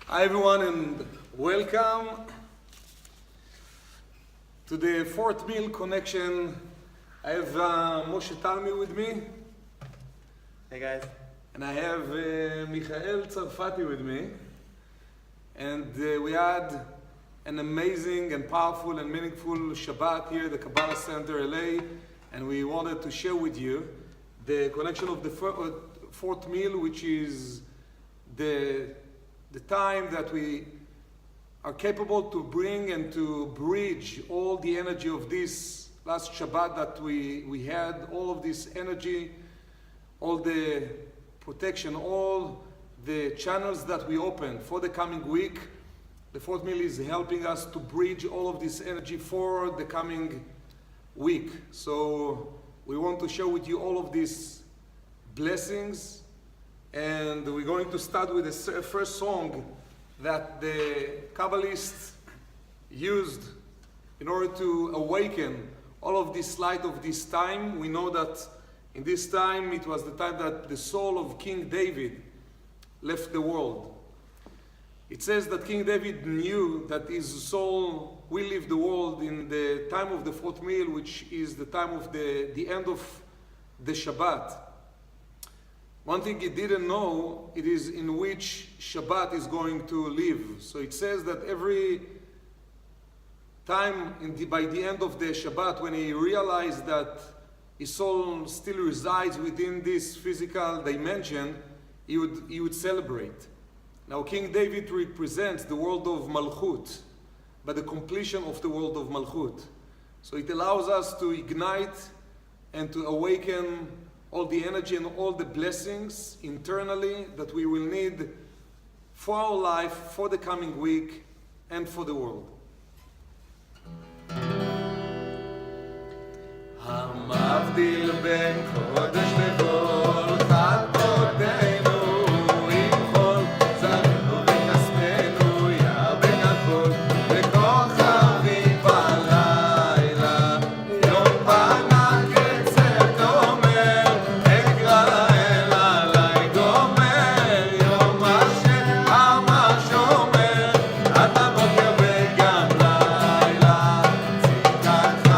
Hi everyone and welcome to the fourth meal connection. I have Moshe Talmi with me. Hey guys. And I have Michael Tsarfati with me. And we had an amazing and powerful and meaningful Shabbat here at the Kabbalah Center LA. And we wanted to share with you the connection of the fourth meal, which is the time that we are capable to bring and to bridge all the energy of this last Shabbat that we had, all of this energy, all the protection, all the channels that we opened for the coming week. The fourth meal is helping us to bridge all of this energy for the coming week. So we want to share with you all of these blessings. And we're going to start with the first song that the Kabbalists used in order to awaken all of this light of this time. We know that in this time, it was the time that the soul of King David left the world. It says that King David knew that his soul will leave the world in the time of the fourth meal, which is the time of the end of the Shabbat. One thing he didn't know, it is in which Shabbat is going to live. So it says that every time by the end of the Shabbat, when he realized that his soul still resides within this physical dimension, he would celebrate. Now King David represents the world of Malchut, but the completion of the world of Malchut. So it allows us to ignite and to awaken all the energy and all the blessings internally that we will need for our life, for the coming week, and for the world. המבדיל בין קודש לגול, חטאותינו עם חול, זרענו וכספנו ירבה הכל, וכוכבים בלילה, יום פנה קצר גומר, אקרא לאל עלי גומר, יום השם עמה שומר, עד הבוקר וגם לילה, צדקתך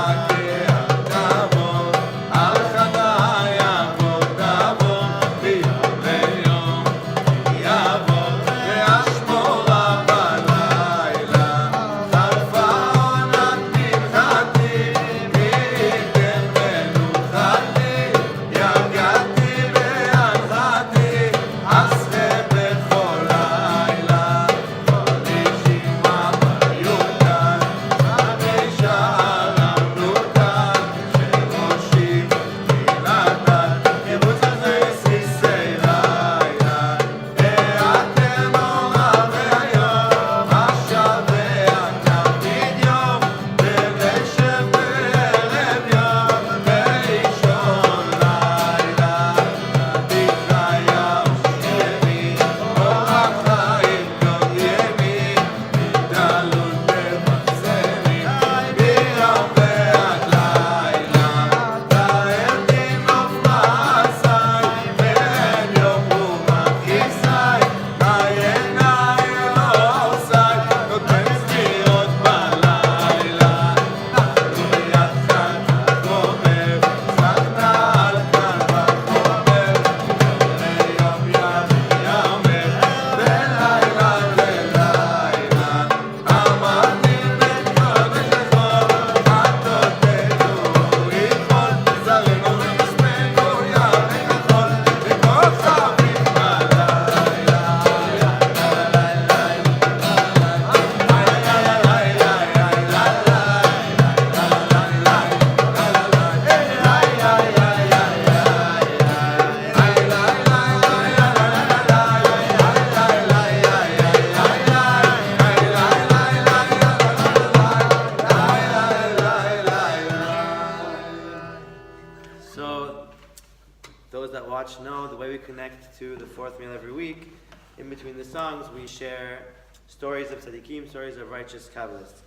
know the way we connect to the fourth meal every week. In between the songs, we share stories of tzaddikim, stories of righteous Kabbalists.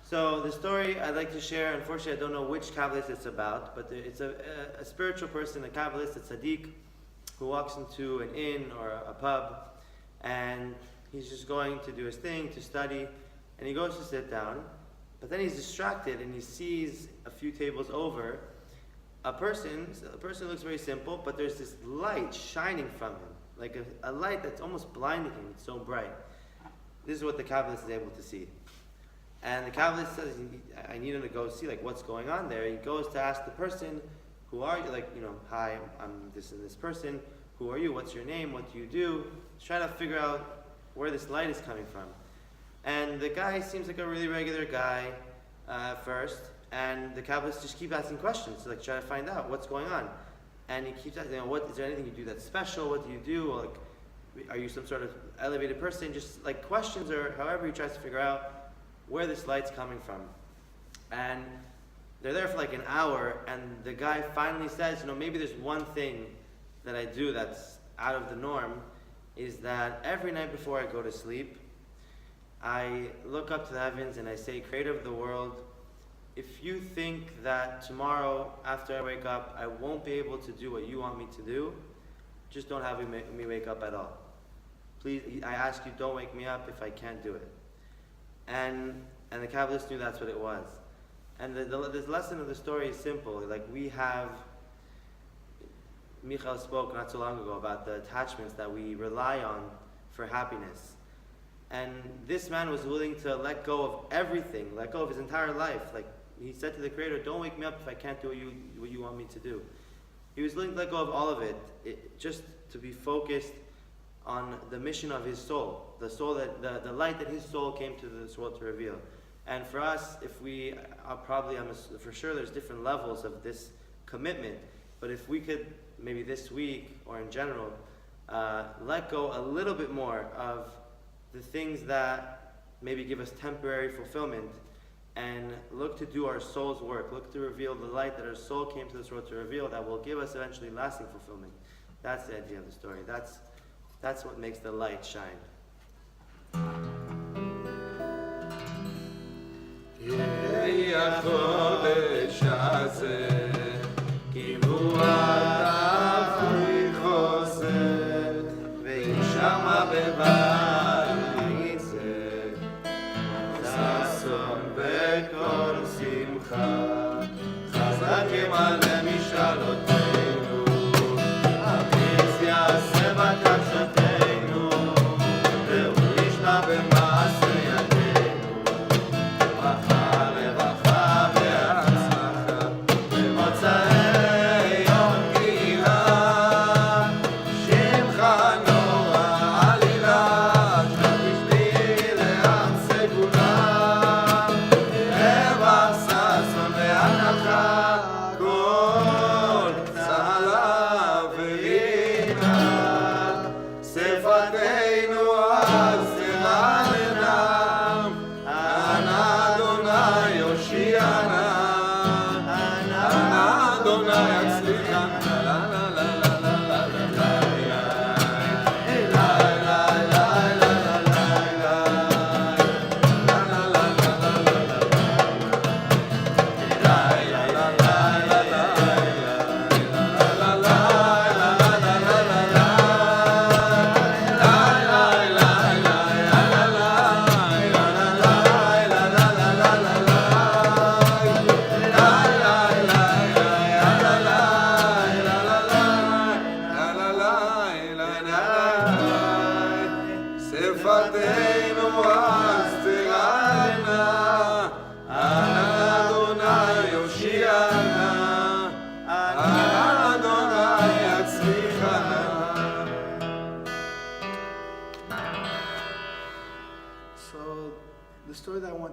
So the story I'd like to share, unfortunately I don't know which Kabbalist it's about, but it's a spiritual person, a Kabbalist, a tzaddik, who walks into an inn or a pub, and he's just going to do his thing, to study, and he goes to sit down, but then he's distracted and he sees a few tables over a person looks very simple, but there's this light shining from him, like a light that's almost blinding him, it's so bright. This is what the Kabbalist is able to see. And the Kabbalist says, I need him to go see like what's going on there. He goes to ask the person, who are you? Like, hi, I'm this and this person. Who are you? What's your name? What do you do? He's trying to figure out where this light is coming from. And the guy seems like a really regular guy at first. And the Kabbalists just keep asking questions to like try to find out what's going on. And he keeps asking, what is there anything you do that's special? What do you do? Or, like, are you some sort of elevated person? Just like questions, or however he tries to figure out where this light's coming from. And they're there for like an hour, and the guy finally says, maybe there's one thing that I do that's out of the norm, is that every night before I go to sleep, I look up to the heavens and I say, Creator of the world, if you think that tomorrow after I wake up I won't be able to do what you want me to do, just don't have me wake up at all. Please, I ask you, don't wake me up if I can't do it. And the Kabbalists knew that's what it was. And this lesson of the story is simple. Like, we have, Michael spoke not so long ago about the attachments that we rely on for happiness. And this man was willing to let go of everything, let go of his entire life. Like, he said to the Creator, don't wake me up if I can't do what you want me to do. He was willing to let go of all of it, just to be focused on the mission of his soul, the soul that the light that his soul came to this world to reveal. And for us, if we are for sure there's different levels of this commitment, but if we could maybe this week or in general let go a little bit more of the things that maybe give us temporary fulfillment, and look to do our soul's work, look to reveal the light that our soul came to this world to reveal, that will give us eventually lasting fulfillment. That's the idea of the story. That's what makes the light shine.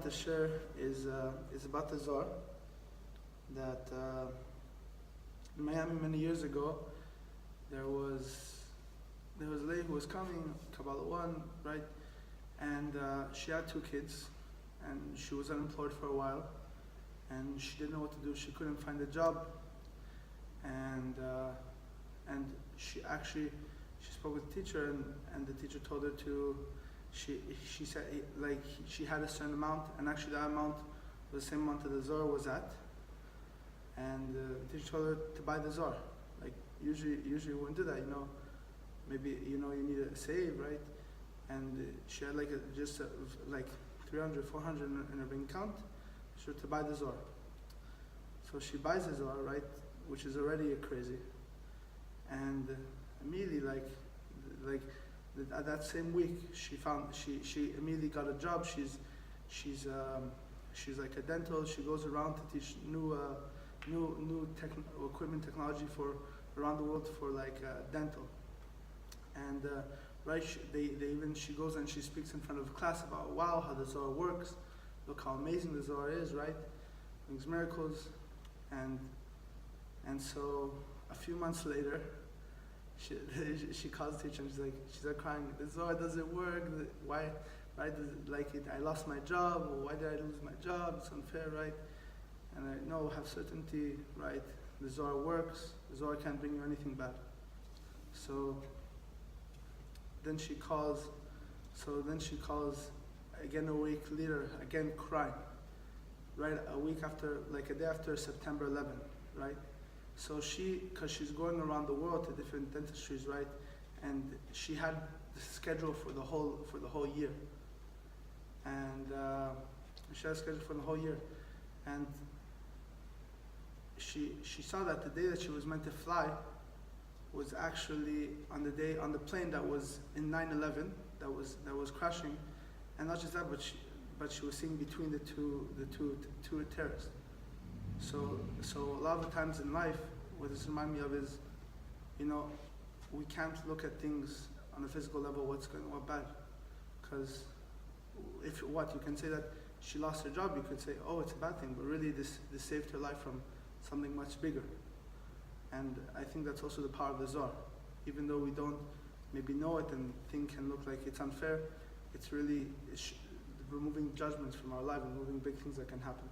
To share is about the Zohar that in Miami many years ago there was a lady who was coming, Kabbalah 1, right, and she had 2 kids and she was unemployed for a while and she didn't know what to do. She couldn't find a job, and she spoke with the teacher, and the teacher told her to. She said she had a certain amount, and actually that amount was the same amount that the Zohar was at. And the teacher told her to buy the Zohar. Like usually you wouldn't do that, Maybe you need to save, right? and she had like like 300, 400 in her bank account. She had to buy the Zohar. So she buys the Zohar, right, which is already crazy. And immediately, that same week, she immediately got a job. She's like a dental. She goes around to teach new equipment technology for around the world for like dental. And right, she goes and she speaks in front of a class about wow, how the Zohar works. Look how amazing the Zohar is, right? Brings miracles, and so a few months later, she calls the teacher and she's like crying. The Zohar doesn't work. Why does it, like it? I lost my job. Or why did I lose my job? It's unfair, right? And I know, have certainty, right? The Zohar works. The Zohar can't bring you anything bad. So then she calls again a week later, again crying. Right, a week after, like a day after September 11, right? So because she's going around the world to different dentistries, right? And she had the schedule for the whole year. And she had a schedule for the whole year. And she saw that the day that she was meant to fly was actually on the plane that was in 9/11 that was crashing, and not just that, but she was seeing between the two terrorists. So a lot of the times in life, what this reminds me of is, we can't look at things on a physical level, what's good and what bad, because you can say that she lost her job, you could say, oh, it's a bad thing, but really this saved her life from something much bigger. And I think that's also the power of the Zohar. Even though we don't maybe know it and think can look like it's unfair, it's really removing judgments from our life and removing big things that can happen.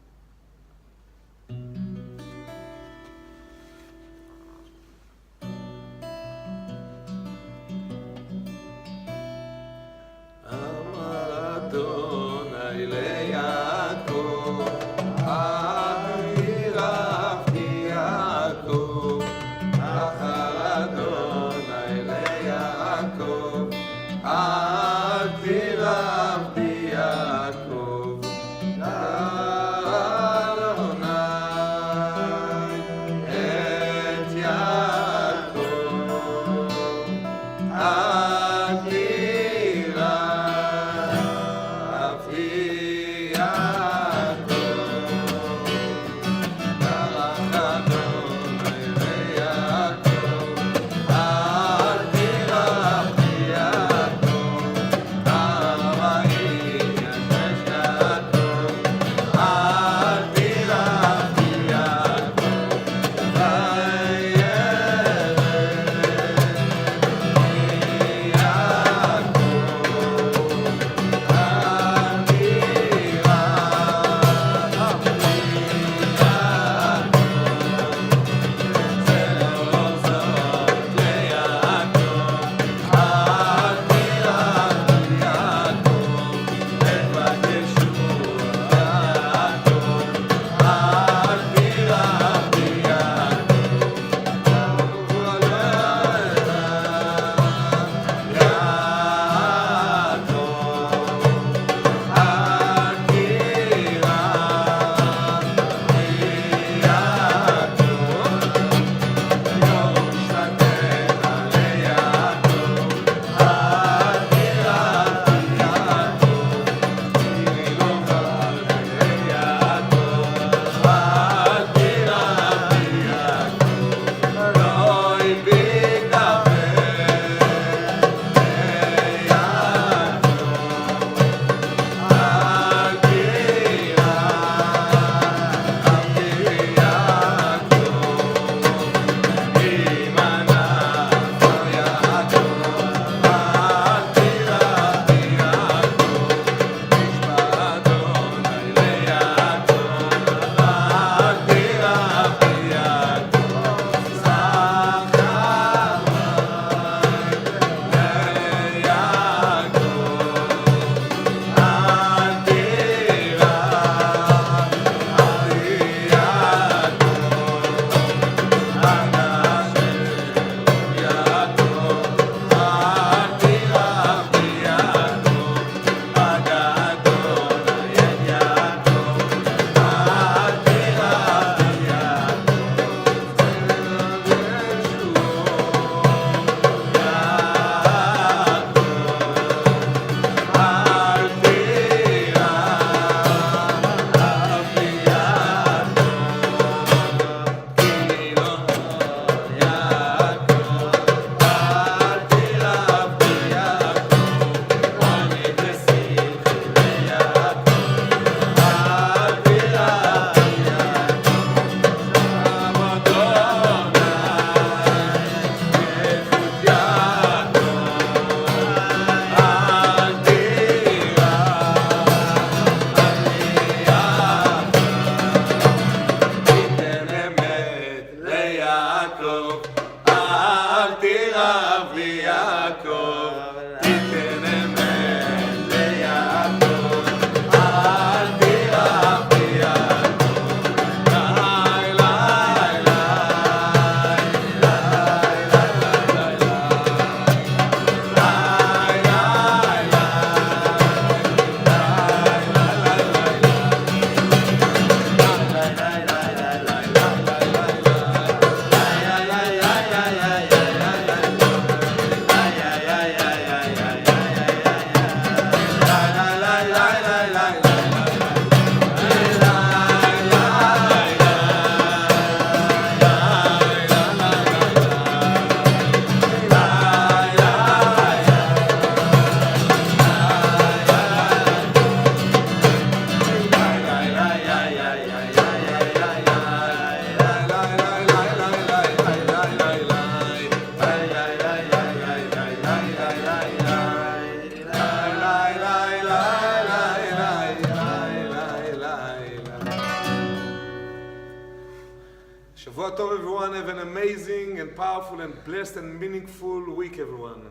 Shavua Tov, everyone. Have an amazing and powerful and blessed and meaningful week, everyone.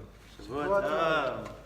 Shavua Tov.